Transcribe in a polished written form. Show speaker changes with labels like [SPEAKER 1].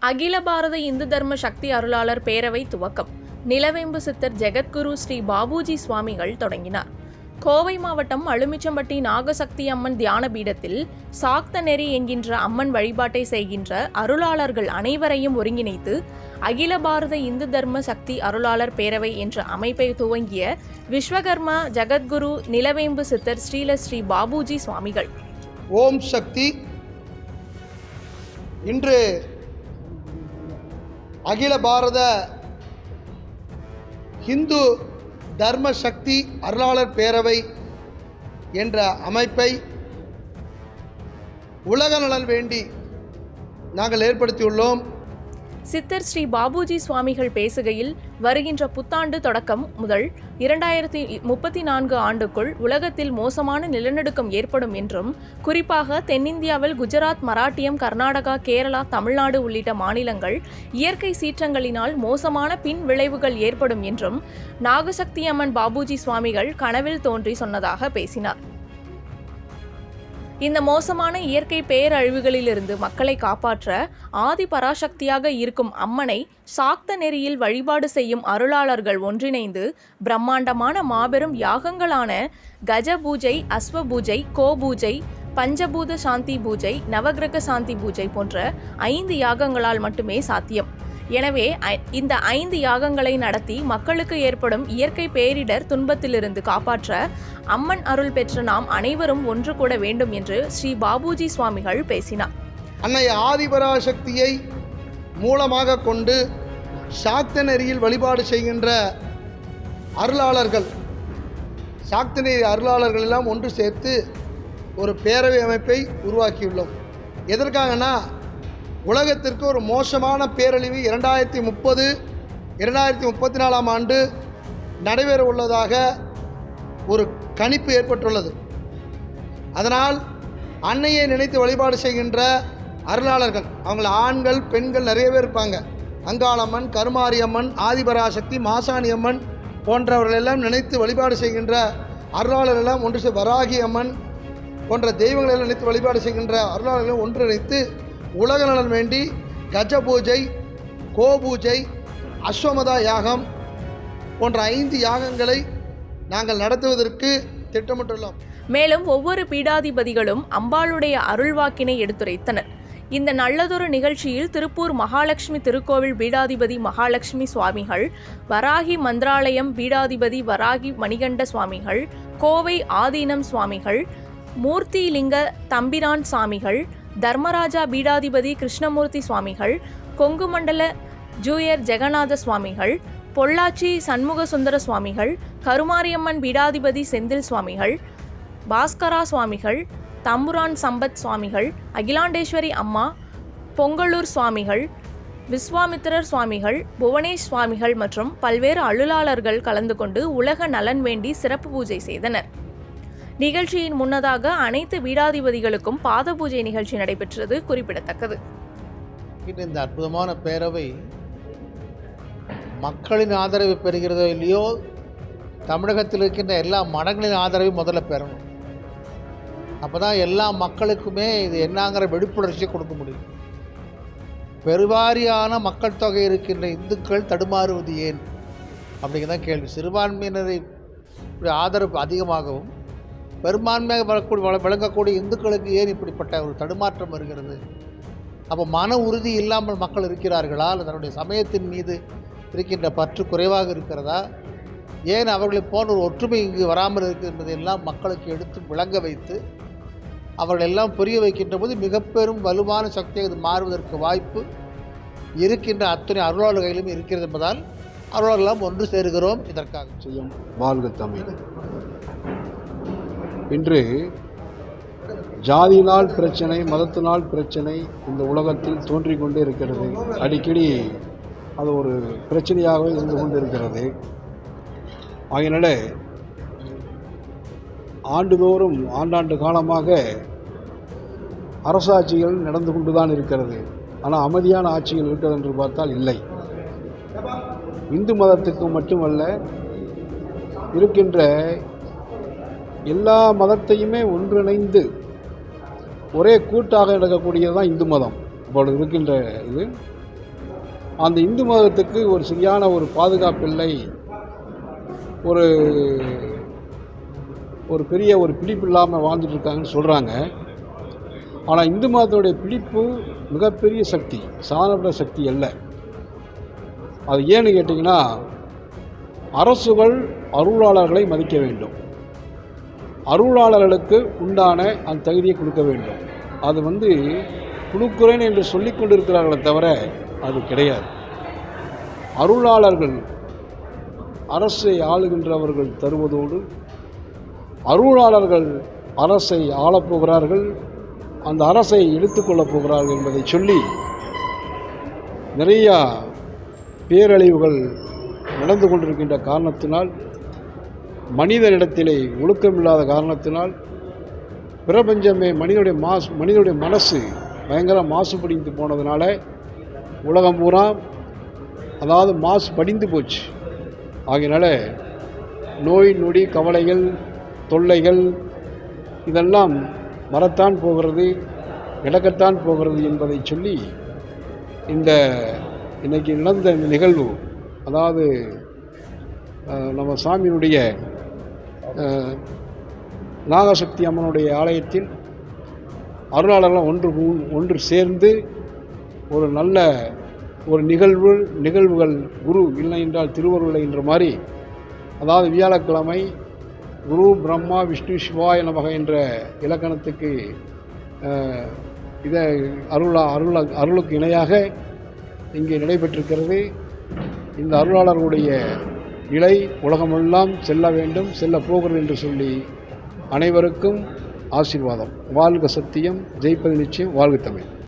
[SPEAKER 1] அகில பாரத இந்து தர்ம சக்தி அருளாளர் பேரவை துவக்கம். நிலவேம்பு சித்தர் ஜெகத்குரு ஸ்ரீ பாபுஜி சுவாமிகள் தொடங்கினார். கோவை மாவட்டம் அழுமிச்சம்பட்டி நாகசக்தி அம்மன் தியான பீடத்தில் சாக்த நெறி என்கின்ற அம்மன் வழிபாட்டை செய்கின்ற அருளாளர்கள் அனைவரையும் ஒருங்கிணைத்து அகில பாரத இந்து தர்ம சக்தி அருளாளர் பேரவை என்ற அமைப்பை துவங்கிய விஸ்வகர்மா ஜெகத்குரு நிலவேம்பு சித்தர் ஸ்ரீ பாபுஜி சுவாமிகள்.
[SPEAKER 2] ஓம் சக்தி. இன்று அகில பாரத இந்து தர்ம சக்தி அருளாளர் பேரவை என்ற அமைப்பை உலக நலன் வேண்டி நாங்கள் ஏற்படுத்தியுள்ளோம்.
[SPEAKER 1] சித்தர் ஸ்ரீ பாபுஜி சுவாமிகள் பேசுகையில், வருகின்ற புத்தாண்டு தொடக்கம் முதல் 2034 ஆண்டுக்குள் உலகத்தில் மோசமான நிலநடுக்கம் ஏற்படும் என்றும், குறிப்பாக தென்னிந்தியாவில் குஜராத், மராட்டியம், கர்நாடகா, கேரளா, தமிழ்நாடு உள்ளிட்ட மாநிலங்கள் இயற்கை சீற்றங்களினால் மோசமான பின் விளைவுகள் ஏற்படும் என்றும் நாகசக்தி அம்மன் பாபுஜி சுவாமிகள் கனவில் தோன்றி சொன்னதாக பேசினார். இந்த மோசமான இயற்கை பேரழிவுகளிலிருந்து மக்களை காப்பாற்ற ஆதி பராசக்தியாக இருக்கும் அம்மனை சாக்த நெறியில் வழிபாடு செய்யும் அருளாளர்கள் ஒன்றிணைந்து பிரம்மாண்டமான மாபெரும் யாகங்களான கஜ பூஜை, அஸ்வ பூஜை, கோ பூஜை, பஞ்சபூத சாந்தி பூஜை, நவகிரக சாந்தி பூஜை போன்ற 5 யாகங்களால் மட்டுமே சாத்தியம். எனவே இந்த 5 யாகங்களை நடத்தி மக்களுக்கு ஏற்படும் இயற்கை பேரிடர் துன்பத்திலிருந்து காப்பாற்ற அம்மன் அருள் பெற்ற நாம் அனைவரும் ஒன்று கூட வேண்டும் என்று ஸ்ரீ பாபுஜி சுவாமிகள் பேசினார்.
[SPEAKER 2] அன்னை ஆதிபராசக்தியை மூலமாக கொண்டு சாக்த நெறியில் வழிபாடு செய்கின்ற அருளாளர்கள், சாக்த நெறி அருளாளர்கள் எல்லாம் ஒன்று சேர்த்து ஒரு பேரவை அமைப்பை உருவாக்கியுள்ளோம். எதற்காகனா, உலகத்திற்கு ஒரு மோசமான பேரழிவு 2030, 2034 ஆண்டு நடைபெற உள்ளதாக ஒரு கணிப்பு ஏற்பட்டுள்ளது. அதனால் அன்னையை நினைத்து வழிபாடு செய்கின்ற அருளாளர்கள், அவங்கள ஆண்கள் பெண்கள் நிறைய பேர் இருப்பாங்க. அங்காளம்மன், கருமாரியம்மன், ஆதிபராசக்தி, மாசாணி அம்மன் போன்றவர்களெல்லாம் நினைத்து வழிபாடு செய்கின்ற அருளாளர்கள் எல்லாம் ஒன்று, வராகி அம்மன் போன்ற தெய்வங்களெல்லாம் நினைத்து வழிபாடு செய்கின்ற அருளாளர்கள் ஒன்றிணைத்து உலக நலன் வேண்டி கஜ பூஜை, கோ பூஜை, அஸ்வமதா யாகம் போன்ற 5 யாகங்களை நாங்கள் நடத்துவதற்கு திட்டமிட்டுள்ளோம்.
[SPEAKER 1] மேலும் ஒவ்வொரு பீடாதிபதிகளும் அம்பாளுடைய அருள்வாக்கினை எடுத்துரைத்தனர். இந்த நல்லதொரு நிகழ்ச்சியில் திருப்பூர் மகாலட்சுமி திருக்கோவில் பீடாதிபதி மகாலட்சுமி சுவாமிகள், வராகி மந்திராலயம் பீடாதிபதி வராகி மணிகண்ட சுவாமிகள், கோவை ஆதீனம் சுவாமிகள், மூர்த்திலிங்க தம்பிரான் சாமிகள், தர்மராஜா பீடாதிபதி கிருஷ்ணமூர்த்தி சுவாமிகள், கொங்கு மண்டல ஜூயர் ஜெகநாத சுவாமிகள், பொள்ளாச்சி சண்முக சுந்தர சுவாமிகள், கருமாரியம்மன் பீடாதிபதி செந்தில் சுவாமிகள், பாஸ்கரா சுவாமிகள், தம்புரான் சம்பத் சுவாமிகள், அகிலாண்டேஸ்வரி அம்மா, பொங்கலூர் சுவாமிகள், விஸ்வாமித்திரர் சுவாமிகள், புவனேஷ் சுவாமிகள் மற்றும் பல்வேறு அருளாளர்கள் கலந்து கொண்டு உலக நலன் வேண்டி சிறப்பு பூஜை செய்தனர். நிகழ்ச்சியின் முன்னதாக அனைத்து பீடாதிபதிகளுக்கும் பாத பூஜை நிகழ்ச்சி நடைபெற்றது குறிப்பிடத்தக்கது.
[SPEAKER 3] இந்த அற்புதமான பேரவை மக்களின் ஆதரவு பெறுகிறதோ இல்லையோ, தமிழகத்தில் இருக்கின்ற எல்லா மடங்களின் ஆதரவை முதல்ல பெறணும். அப்போ தான் எல்லா மக்களுக்குமே இது என்னங்கிற விழிப்புணர்ச்சியை கொடுக்க முடியும். பெருவாரியான மக்கள் தொகை இருக்கின்ற இந்துக்கள் தடுமாறுவது ஏன் அப்படிங்கிறதான் கேள்வி. சிறுபான்மையினரை ஆதரவு அதிகமாகவும் பெரும்பான்மையாக விளங்கக்கூடிய இந்துக்களுக்கு ஏன் இப்படிப்பட்ட ஒரு தடுமாற்றம் வருகிறது? அப்போ மன உறுதி இல்லாமல் மக்கள் இருக்கிறார்களா, அல்லது தன்னுடைய சமயத்தின் மீது இருக்கின்ற பற்று குறைவாக இருக்கிறதா, ஏன் அவர்களை போன்ற ஒரு ஒற்றுமை இங்கு வராமல் இருக்கின்றதெல்லாம் மக்களுக்கு எடுத்து விளங்க வைத்து அவர்கள் எல்லாம் புரிய வைக்கின்ற போது மிக பெரும் வலுவான சக்தியாக இது மாறுவதற்கு வாய்ப்பு இருக்கின்ற அத்தனை அருளாளர்களும் இருக்கிறது என்பதால் அருளாளர்களெல்லாம் ஒன்று சேருகிறோம். இதற்காக
[SPEAKER 4] செய்யும் வாழ்க தமிழ். இன்று ஜாதியினால் பிரச்சனை, மதத்தினால் பிரச்சனை இந்த உலகத்தில் தோன்றிக் கொண்டே இருக்கிறது. அடிக்கடி அது ஒரு பிரச்சனையாக இருந்து கொண்டு இருக்கிறது. ஆகையினால ஆண்டுதோறும் ஆண்டாண்டு காலமாக அரசாட்சிகள் நடந்து கொண்டு தான் இருக்கிறது. ஆனால் அமைதியான ஆட்சிகள் இருக்கிறது என்று பார்த்தால் இல்லை. இந்து மதத்துக்கு மட்டுமல்ல, இருக்கின்ற எல்லா மதத்தையுமே ஒன்றிணைந்து ஒரே கூட்டாக நடக்கக்கூடியது தான் இந்து மதம். இப்பொழுது இருக்கின்ற இது அந்த இந்து மதத்துக்கு ஒரு சரியான ஒரு பாதுகாப்பில்லை, ஒரு ஒரு பெரிய ஒரு பிடிப்பு இல்லாமல் வாழ்ந்துட்டு இருக்காங்கன்னு சொல்கிறாங்க. ஆனால் இந்து மதத்துடைய பிடிப்பு மிகப்பெரிய சக்தி, சாதாரண சக்தி அல்ல. அது ஏன்னு கேட்டிங்கன்னா, அரசுகள் அருளாளர்களை மதிக்க வேண்டும், அருளாளர்களுக்கு உண்டான அந்த தகுதியை கொடுக்க வேண்டும். அது கொடுக்குறேன் என்று சொல்லிக் கொண்டிருக்கிறார்களே தவிர அது கிடையாது. அருளாளர்கள் அரசை ஆளுகின்றவர்கள் தருவதோடு அருளாளர்கள் அரசை ஆளப்போகிறார்கள், அந்த அரசை எடுத்துக்கொள்ளப் போகிறார்கள் என்பதை சொல்லி நிறையா பேரழிவுகள் நடந்து கொண்டிருக்கின்ற காரணத்தினால், மனிதனிடத்திலே ஒழுக்கமில்லாத காரணத்தினால், பிரபஞ்சமே மனிதனுடைய மனசு பயங்கர மாசுபடிந்து போனதுனால உலகம் பூரா மாசு படிந்து போச்சு. ஆகையினால நோய் நொடி கவலைகள் தொல்லைகள் இதெல்லாம் வரத்தான் போகிறது, நடக்கத்தான் போகிறது என்பதை சொல்லி இன்னைக்கு நடந்த இந்த நிகழ்வு, நம்ம சாமியினுடைய நாகசக்தி அம்மனுடைய ஆலயத்தில் அருளாளர்கள் ஒன்று சேர்ந்து ஒரு நல்ல ஒரு நிகழ்வுகள் குரு இல்லை என்றால் திருவருளை என்ற மாதிரி, வியாழக்கிழமை குரு பிரம்மா விஷ்ணு சிவாய நமக என்ற இலக்கணத்துக்கு அருளுக்கு இணையாக இங்கே நடைபெற்றிருக்கிறது. இந்த அருளாளர்களுடைய நிலை உலகமெல்லாம் செல்ல வேண்டும், செல்ல போகிறது என்று சொல்லி அனைவருக்கும் ஆசீர்வாதம். வாழ்க சத்தியம், ஜெயிப்பது நிச்சயம். வாழ்க தமிழ்.